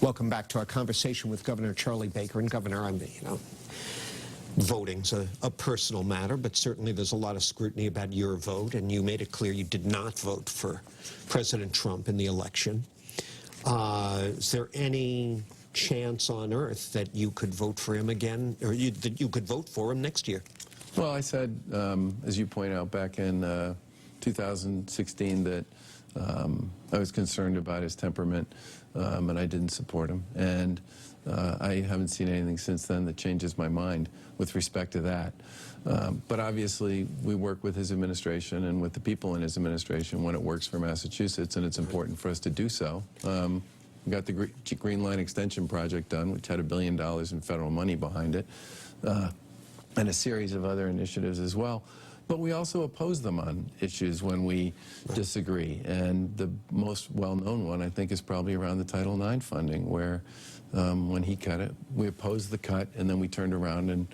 Welcome back to our conversation with Governor Charlie Baker. And Governor, voting's a personal matter, but certainly there's a lot of scrutiny about your vote, and you made it clear you did not vote for President Trump in the election. Is there any chance on earth that you could vote for him again, or that you could vote for him next year? Well, I said, as you point out, back in 2016 that I was concerned about his temperament, and I didn't support him. And I haven't seen anything since then that changes my mind with respect to that. But obviously, we work with his administration and with the people in his administration when it works for Massachusetts, and it's important for us to do so. We got the Green Line Extension project done, which had $1 billion in federal money behind it, and a series of other initiatives as well. But we also oppose them on issues when we disagree. And the most well-known one, I think, is probably around the Title IX funding, where when he cut it, we opposed the cut, and then we turned around and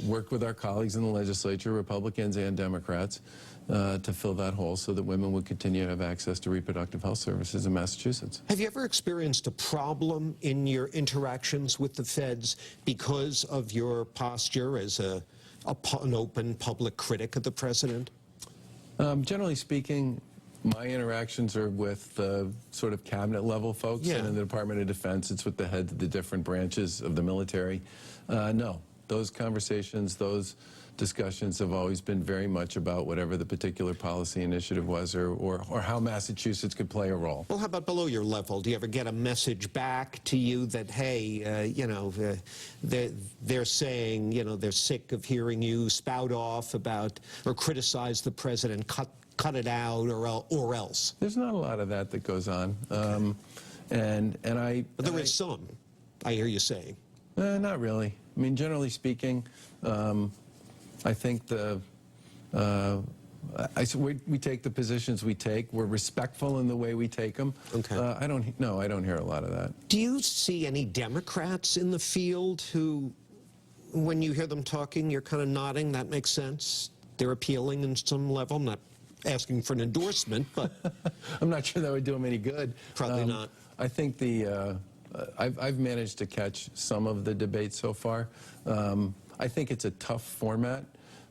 worked with our colleagues in the legislature, Republicans and Democrats, to fill that hole so that women would continue to have access to reproductive health services in Massachusetts. Have you ever experienced a problem in your interactions with the feds because of your posture as an open public critic of the president? Generally speaking, my interactions are with sort of cabinet level folks, and in the Department of Defense, it's with the heads of the different branches of the military. No, those conversations, those discussions have always been very much about whatever the particular policy initiative was, or how Massachusetts could play a role. Well, how about below your level? Do you ever get a message back to you that, hey, they're saying, they're sick of hearing you spout off about or criticize the president, cut it out, or else? There's not a lot of that goes on. But there is some, I hear you saying. Not really. I mean, generally speaking, I think we take the positions we take. We're respectful in the way we take them. Okay. I don't hear a lot of that. Do you see any Democrats in the field who, when you hear them talking, you're kind of nodding, that makes sense? They're appealing in some level? I'm not asking for an endorsement, but... I'm not sure that would do them any good. Probably not. I think I've managed to catch some of the debate so far. I think it's a tough format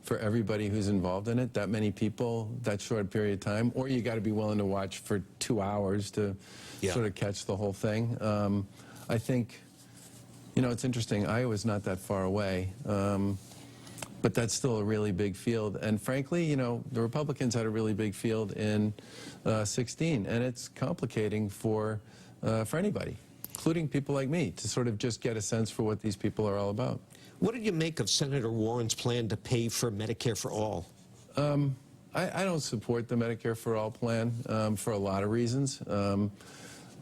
for everybody who's involved in it, that many people, that short period of time, or you got to be willing to watch for 2 hours to sort of catch the whole thing. I think, it's interesting, Iowa's not that far away, but that's still a really big field. And frankly, the Republicans had a really big field in 16, and it's complicating for anybody, including people like me, to sort of just get a sense for what these people are all about. What did you make of Senator Warren's plan to pay for Medicare for all? I don't support the Medicare for all plan for a lot of reasons.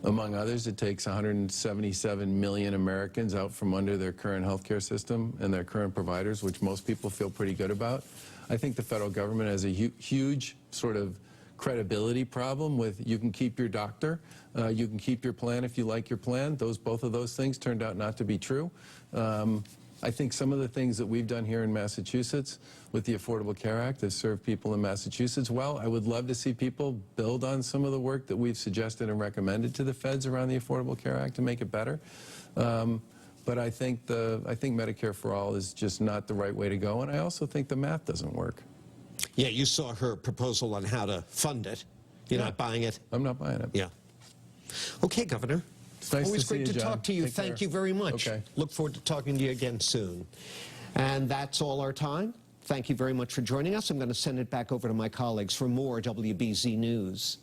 Among others, it takes 177 million Americans out from under their current health care system and their current providers, which most people feel pretty good about. I think the federal government has a huge sort of credibility problem with you can keep your doctor, you can keep your plan if you like your plan. Both of those things turned out not to be true. I think some of the things that we've done here in Massachusetts with the Affordable Care Act has served people in Massachusetts well. I would love to see people build on some of the work that we've suggested and recommended to the feds around the Affordable Care Act to make it better. But I think Medicare for all is just not the right way to go, and I also think the math doesn't work. Yeah, you saw her proposal on how to fund it. You're not buying it? I'm not buying it. Yeah. Okay, Governor. It's nice Always to see great you, to John. talk to you. Take Thank care. you very much. Okay. Look forward to talking to you again soon. And that's all our time. Thank you very much for joining us. I'm going to send it back over to my colleagues for more WBZ News.